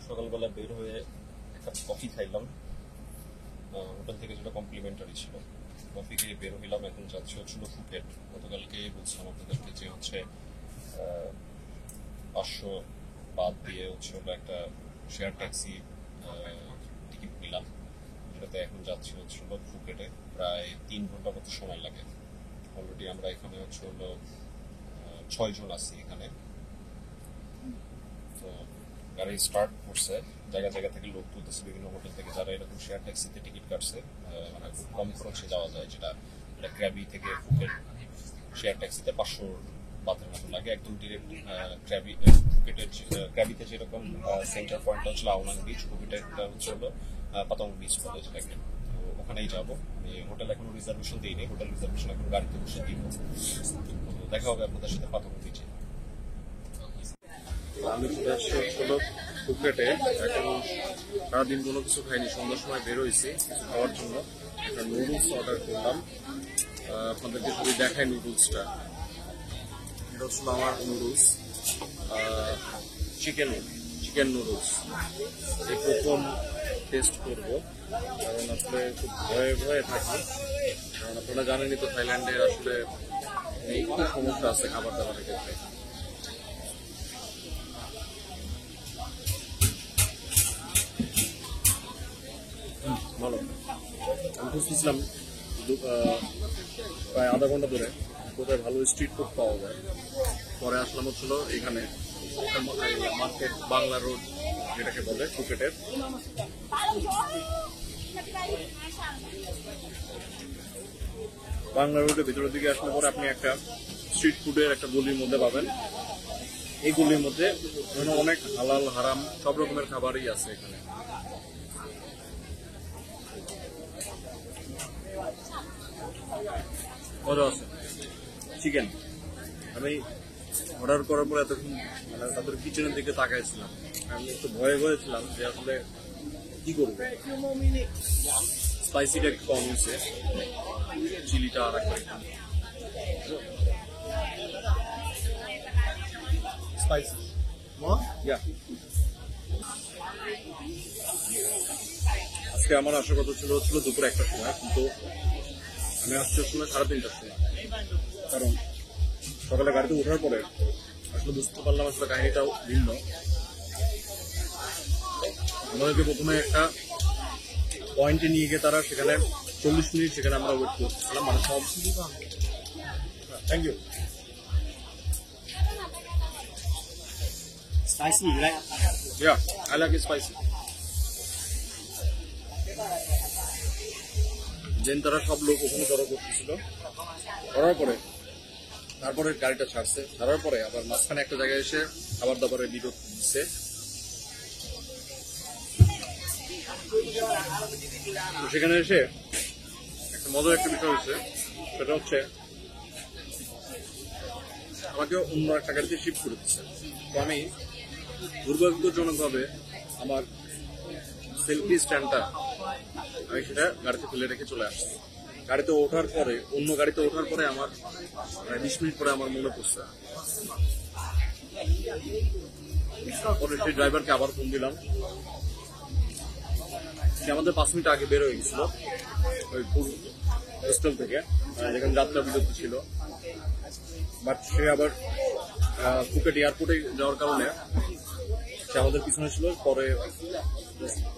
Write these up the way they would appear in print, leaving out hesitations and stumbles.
সকালবেলা বের হয়ে একটা কফি খাইলাম হোটেল থেকে, যেটা কমপ্লিমেন্টারি ছিল। কফি খেয়ে বের হইলাম, এখন যাচ্ছি হচ্ছিল ফুকেট। গতকালকে বলছিলাম আপনাদেরকে যে হচ্ছে 500 বাদ দিয়ে হচ্ছে একটা শেয়ার ট্যাক্সি টিকিট নিলাম, যেটাতে এখন যাচ্ছি হচ্ছিল ফুকেটে। প্রায় 3 ঘন্টা মতো সময় লাগে। অলরেডি আমরা এখানে হচ্ছে 6 জন আছি এখানে। তো গাড়ি স্টার্ট করছে, জায়গা জায়গা থেকে লোক তুলতেছে বিভিন্ন হোটেল থেকে, যারা এরকম শেয়ার ট্যাক্সিতে টিকিট কাটছে। মানে খুব কম খরচে যাওয়া যায়, যেটা ক্র্যাবি থেকে ফুকেট শেয়ার ট্যাক্সিতে 500 বাতের মতো লাগে। একদম ডিরেক্ট ফুকেটের ক্র্যাবিতে যেরকম সেন্টার পয়েন্টটা হচ্ছে আওনাং বিচ, ফুকেটেরটা হচ্ছে পাতং বিচ বলে যেটাকে। তো ওখানেই যাবো। হোটেল এখনো রিজার্ভেশন দিইনি, হোটেল রিজার্ভেশন এখন গাড়িতে বসে দিব। দেখা হবে আপনাদের সাথে পাতং বিচে। আমি চলে আসছি হলো ফুকেটে। এখন সারাদিন কোনো কিছু খাইনি, সন্ধ্যার সময় বের হয়েছি কিছু খাওয়ার জন্য। একটা নুডলস অর্ডার করলাম, আপনাদেরকে যদি দেখাই নুডলসটা। এটা হচ্ছিল আমার নুডলস, চিকেন নুডলস। এই প্রথম টেস্ট করব, কারণ আসলে খুব ভয়ে ভয়ে থাকি। কারণ আপনারা জানেনই তো থাইল্যান্ডে আসলে একটু সমস্যা আছে খাবার দাবারের ক্ষেত্রে। ভালো, আমি খুঁজছিলাম প্রায় আধা ঘন্টা ধরে কোথায় ভালো স্ট্রিট ফুড পাওয়া যায়। পরে আসলাম হচ্ছিল এখানে মার্কেট, বাংলা রোড যেটাকে বলে ফুকেটের। বাংলা রোডের ভিতরের দিকে আসলে পরে আপনি একটা স্ট্রিট ফুডের একটা গলির মধ্যে পাবেন। এই গলির মধ্যে অনেক হালাল হারাম সব রকমের খাবারই আছে এখানে। মজা আছে। চিকেন আমি অর্ডার করার পরে এতক্ষণ মানে তাদের কিচেনের দিকে তাকাইছিলাম। আমি একটু ভয়ে ভয়ে ছিলাম যে আসলে কি করবো। স্পাইসিটা একটু কম হয়েছে, চিলিটা আর একটা স্পাইসি। আজকে আমার আসার কথা ছিল দুপুর 1টার সময়, কিন্তু আমি আসছি আসলে 3:30টার সময়। কারণ সকালে গাড়িতে ওঠার পরে আসলে বুঝতে পারলাম আসলে কাহিনীটাও ভিন্ন। আমাদেরকে প্রথমে একটা পয়েন্টে নিয়ে গিয়ে তারা সেখানে 40 মিনিট সেখানে আমরা ওয়েট করতেছিলাম, মানে সব। Thank you. Spicy, right? Yeah, I like it spicy. Then তারা সব লোক ওখানে জড়ো করতেছিল, করার পরে তারপরে গাড়িটা ছাড়ার পরে আবার মাঝখানে একটা জায়গায় এসে খাবার দাবারের বিরোধ দিচ্ছে। সেখানে এসে একটা মজার একটা বিষয় হচ্ছে, সেটা হচ্ছে আমাকে অন্য একটা গাড়িতে শিফট করে দিচ্ছে। তো আমি দুর্ভাগ্যজনকভাবে আমার সেলফি স্ট্যান্ডটা আমি সেটা গাড়িতে ফেলে রেখে চলে আসছি। অন্য গাড়িতে ওঠার পরে আমার 20 মিনিট পরে আমার মনে পড়ছে। পরে সেই ড্রাইভারকে আবার ফোন দিলাম, সে আমাদের 5 মিনিট আগে বের হয়ে গেছিল ওই হোস্টেল থেকে, যেখানে যাত্রা বিরতি ছিল। বাট সে আবার ফুকেট এয়ারপোর্টে যাওয়ার কারণে সে আমাদের পিছনে ছিল। পরে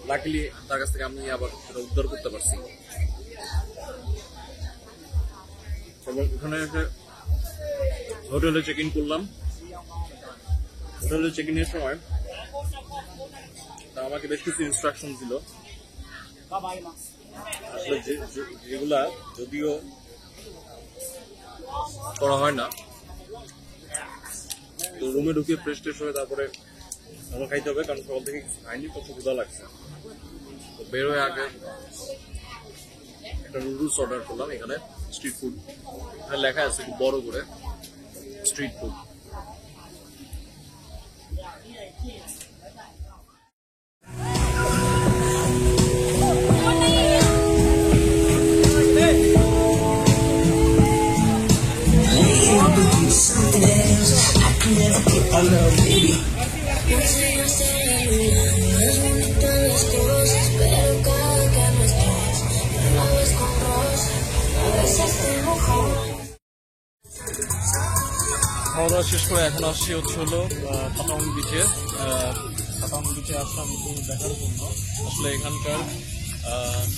লাকিলি তার কাছ থেকে আমি আবার সেটা উদ্ধার করতে পারছি। এবং ওখানে এসে হোটেলে চেক ইন করলাম। হোটেলে চেক ইনের সময় আমাকে বেশ কিছু ইনস্ট্রাকশন দিল, আসলে যেগুলা যদিও করা হয় না। তো রুমে ঢুকে ফ্রেশ ট্রেশ হয়ে তারপরে ভালো খাইতে হবে, কারণ সকাল থেকে কিছু খাইনি, প্রচুর ক্ষুধা লাগছে। তো বের হয়ে আগে একটা নুডলস অর্ডার করলাম। এখানে স্ট্রিট ফুড লেখা আছে খুব বড় করে, স্ট্রিট ফুড। খাওয়া দাওয়া শেষ করে এখন আসছি হলো পাতাং বিচে। পাতাং বিচে আসলাম দেখার জন্য আসলে এখানকার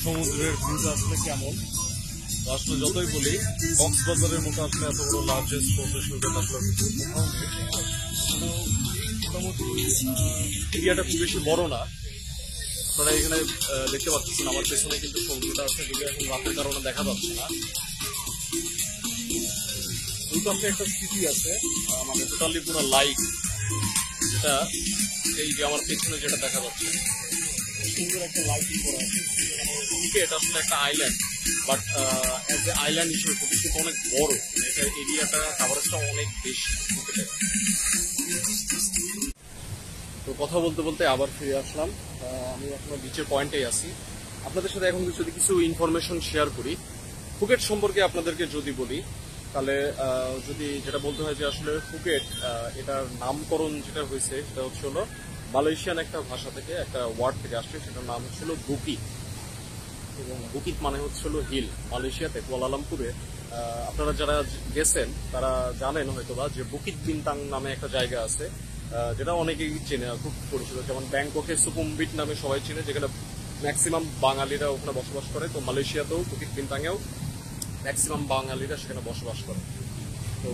সমুদ্রের ভিউটা আসলে কেমন। তো আসলে যতই বলি কক্সবাজারের মতো আসলে এত বড় লার্জেস্ট সমুদ্র সৈকত আসলে কোথাও নেই। মোটামুটি এরিয়াটা খুব বেশি বড় না। আপনারা এখানে দেখতে পাচ্ছেন আমার পেছনে কিন্তু সমুদ্রটা আছে, যদি এখন রাতের কারণে দেখা যাচ্ছে না। ওই পাশে একটা সিটি আছে, মানে টোটালি পুরো লাইট, যেটা এই যে আমার পেছনে যেটা দেখা যাচ্ছে সুন্দর একটা লাইটিং করা আছে। এটা আসলে একটা island, but as a island হিসেবে ফুকেটটা অনেক বড়, এটা এরিয়াটা কাভারেজটা অনেক বেশি ফুকেটের। তো কথা বলতে বলতে আবার ফিরে আসলাম। আমি এখনো বিচের পয়েন্টেই আছি। আপনাদের সাথে এখন যদি কিছু ইনফরমেশন শেয়ার করি ফুকেট সম্পর্কে আপনাদেরকে যদি বলি, তাহলে যদি যেটা বলতে হয় যে আসলে ফুকেট এটার নামকরণ যেটা হয়েছে সেটা হলো মালয়েশিয়ান একটা ভাষা থেকে, একটা ওয়ার্ড থেকে আসছে, সেটার নাম হচ্ছিল বুকিট। এবং বুকিট মানে হচ্ছিল হিল। মালয়েশিয়াতে কুয়ালালামপুরে আপনারা যারা গেছেন তারা জানেন হয়তোবা যে বুকিট বিনতাং নামে একটা জায়গা আছে, যেটা অনেকেই চেনে, খুব পরিচিত। যেমন ব্যাংককে সুকুমবিট নামে সবাই চেনে, যেখানে ম্যাক্সিমাম বাঙালিরা ওখানে বসবাস করে। তো মালয়েশিয়াতেও বুকিট বিনতাংয়েও ম্যাক্সিমাম বাঙালিরা সেখানে বসবাস করে। তো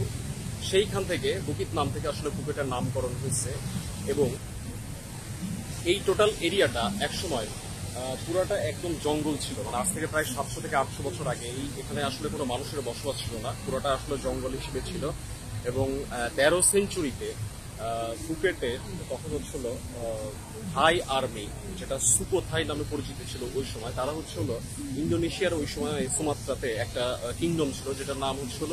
সেইখান থেকে বুকিট নাম থেকে আসলে ফুকেটের নামকরণ হয়েছে। এবং এই টোটাল এরিয়াটা একসময় পুরাটা একদম জঙ্গল ছিল, মানে আজ থেকে প্রায় 700 থেকে 800 বছর আগে এখানে আসলে কোনো মানুষের বসবাস ছিল না, পুরাটা আসলে জঙ্গল হিসেবে ছিল। এবং 13 সেঞ্চুরিতে ফুকেটে তখন হচ্ছিল থাই আর্মি, যেটা সুকোথাই নামে পরিচিত ছিল ওই সময়, তারা হচ্ছিল ইন্দোনেশিয়ার ওই সময় সুমাত্রাতে একটা কিংডম ছিল যেটার নাম হচ্ছিল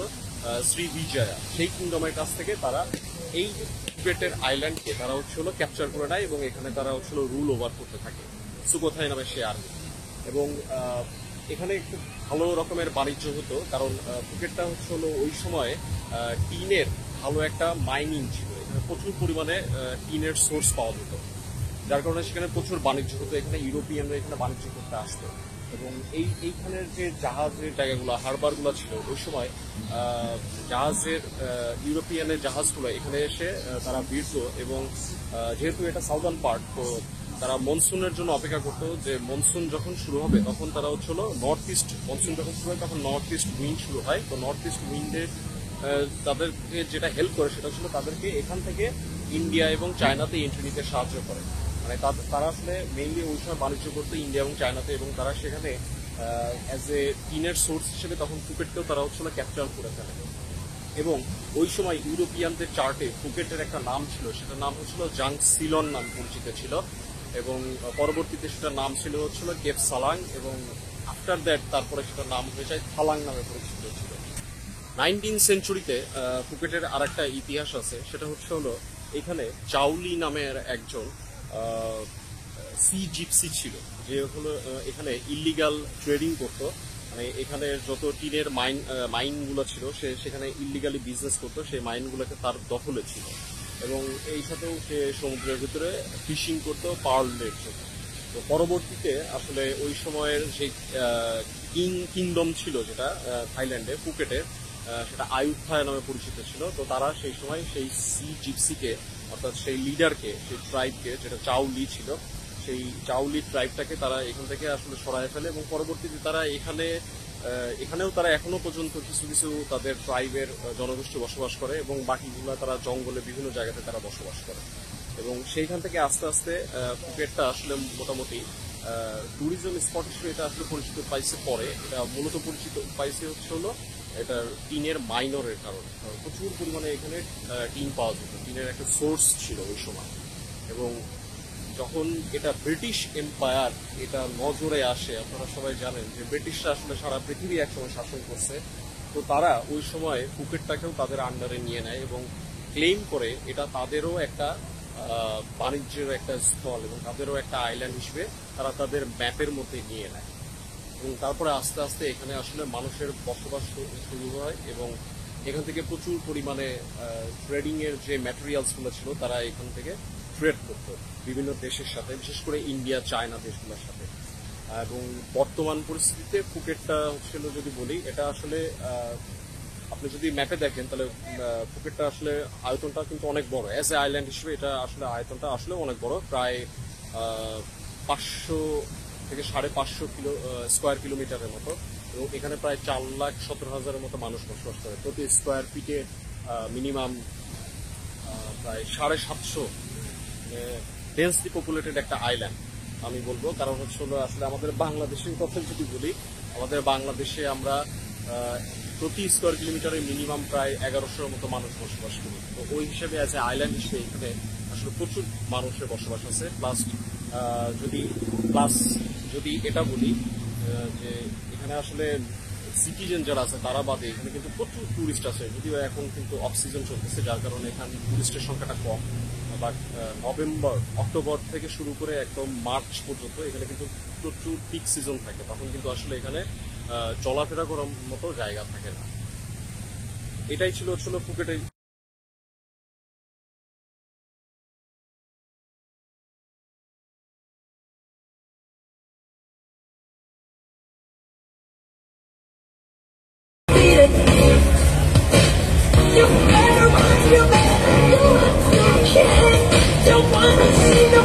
শ্রীবিজয়া। সেই কিংডমের কাছ থেকে তারা এই ফুকেটের আইল্যান্ডকে তারা হচ্ছিল ক্যাপচার করে নেয় এবং এখানে তারা হচ্ছিল রুল ওভার করতে থাকে, সুকোথাই নামে সে আর্মি। এবং এখানে খুব ভালো রকমের বাণিজ্য হতো, কারণ ফুকেটটা হচ্ছিল ওই সময় টিনের ভালো একটা মাইনিং ছিল, এখানে প্রচুর পরিমাণে টিনের সোর্স পাওয়া যেত, যার কারণে সেখানে প্রচুর বাণিজ্য হতো। এখানে ইউরোপিয়ানরা এখানে বাণিজ্য করতে আসতো। এবং এইখানের যে জাহাজের জায়গাগুলো, হারবারগুলো ছিল ওই সময় জাহাজের ইউরোপিয়ানের জাহাজগুলো এখানে এসে তারা ভিড়ত। এবং যেহেতু এটা সাউদার্ন পার্ট, তো তারা মনসুনের জন্য অপেক্ষা করতো, যে মনসুন যখন শুরু হবে তখন তারা হচ্ছিল নর্থ ইস্ট, মনসুন যখন শুরু হয় তখন নর্থ ইস্ট উইন্ড শুরু হয়। তো নর্থ ইস্ট উইন্ডে তাদেরকে যেটা হেল্প করে সেটা ছিল তাদেরকে এখান থেকে ইন্ডিয়া এবং চায়নাতে এন্ট্রি নিতে সাহায্য করে। মানে তারা আসলে মেইনলি ওই সময় বাণিজ্য করতো ইন্ডিয়া এবং চায়নাতে, এবং তারা সেখানে অ্যাজ এ টিনের সোর্স হিসেবে তখন ফুকেটকেও তারা হচ্ছিল ক্যাপচার করে ফেলে। এবং ওই সময় ইউরোপিয়ানদের চার্টে ফুকেটের একটা নাম ছিল, সেটার নাম হচ্ছিল জাং সিলন নাম পরিচিত ছিল। এবং পরবর্তীতে সেটার নাম হচ্ছিল কেপ সালাং, এবং আফটার দ্যাট তারপরে সেটার নাম হয়ে যায় থালাং নামে পরিচিত ছিল। 19 সেঞ্চুরিতে ফুকেটের আর একটা ইতিহাস আছে, সেটা হলো এখানে চাউলি নামের একজন সি জিপসি ছিল, যে হলো এখানে ইল্লিগাল ট্রেডিং করতো। মানে এখানে যত টিনের মাইনগুলো ছিল সে সেখানে ইল্লিগালি বিজনেস করতো, সেই মাইনগুলোকে তার দখলে ছিল। এবং এই সাথেও সে সমুদ্রের ভিতরে ফিশিং করতো পার্লের জন্য। তো পরবর্তীতে আসলে ওই সময়ের যে কিংডম ছিল যেটা থাইল্যান্ডে ফুকেটে, সেটা আয়ুথায় নামে পরিচিত ছিল। তো তারা সেই সময় সেই সি জিপসিকে, অর্থাৎ সেই লিডারকে, সেই ট্রাইবকে, যেটা চাউলি ছিল, সেই চাউলি ট্রাইবটাকে তারা এখান থেকে আসলে সরায় ফেলে এবং পরবর্তীতে তারা এখানেও তারা এখনো পর্যন্ত কিছু কিছু তাদের ট্রাইবের জনগোষ্ঠী বসবাস করে এবং বাকিগুলো তারা জঙ্গলে বিভিন্ন জায়গাতে তারা বসবাস করে। এবং সেইখান থেকে আস্তে আস্তে ফুকেটটা আসলে মোটামুটি ট্যুরিজম স্পট হিসেবে এটা আসলে পরিচিত পাইছে পরে। এটা মূলত পরিচিত পাইছে হলো এটার টিনের মাইনরের কারণে। প্রচুর পরিমাণে এখানে টিন পাওয়া যেত, টিনের একটা সোর্স ছিল ওই সময়। এবং যখন এটা ব্রিটিশ এম্পায়ার এটা নজরে আসে, আপনারা সবাই জানেন যে ব্রিটিশরা আসলে সারা পৃথিবী একসময় শাসন করছে, তো তারা ওই সময় ফুকেটটাকেও তাদের আন্ডারে নিয়ে নেয় এবং ক্লেম করে এটা তাদেরও একটা বাণিজ্যের একটা স্থল এবং তাদেরও একটা আইল্যান্ড হিসেবে তারা তাদের ম্যাপের মধ্যে নিয়ে নেয়। এবং তারপরে আস্তে আস্তে এখানে আসলে মানুষের বসবাস শুরু হয় এবং এখান থেকে প্রচুর পরিমাণে ট্রেডিং এর যে ম্যাটেরিয়ালস গুলো ছিল তারা এখান থেকে ট্রেড করতো বিভিন্ন দেশের সাথে, বিশেষ করে ইন্ডিয়া, চায়না দেশগুলোর সাথে। এবং বর্তমান পরিস্থিতিতে ফুকেটটা হচ্ছিল, যদি বলি, এটা আসলে আপনি যদি ম্যাপে দেখেন তাহলে ফুকেটটা আসলে আয়তনটা কিন্তু অনেক বড়। অ্যাজ এ আইল্যান্ড হিসেবে এটা আসলে আয়তনটা আসলে অনেক বড়, প্রায় 500 থেকে 550 স্কোয়ার কিলোমিটারের মতো। এবং এখানে প্রায় 4,17,000-এর মতো মানুষ বসবাস করে। প্রতি স্কোয়ার ফিটে মিনিমাম প্রায় 750 ডেন্সলি পপুলেটেড একটা আইল্যান্ড আমি বলবো। কারণ হলো আসলে আমাদের বাংলাদেশের কথা যদি বলি, আমাদের বাংলাদেশে আমরা প্রতি স্কোয়ার কিলোমিটারে মিনিমাম প্রায় 1100-এর মতো মানুষ বসবাস করি। তো ওই হিসেবে আছে আইল্যান্ড হিসেবে এখানে আসলে প্রচুর মানুষের বসবাস আছে। প্লাস যদি এটা বলি যে এখানে আসলে সিটিজেন যারা আছে তারা বাদে এখানে কিন্তু প্রচুর টুরিস্ট আছে, যদিও এখন কিন্তু অফ সিজন চলতেছে যার কারণে এখানে টুরিস্টের সংখ্যাটা কম। বাট অক্টোবর থেকে শুরু করে একদম মার্চ পর্যন্ত এখানে কিন্তু প্রচুর পিক সিজন থাকে, তখন কিন্তু আসলে এখানে চলাফেরা করার মতো জায়গা থাকে না। এটাই ছিল ফুকেটে। You better run, you better do it. Don't wanna see no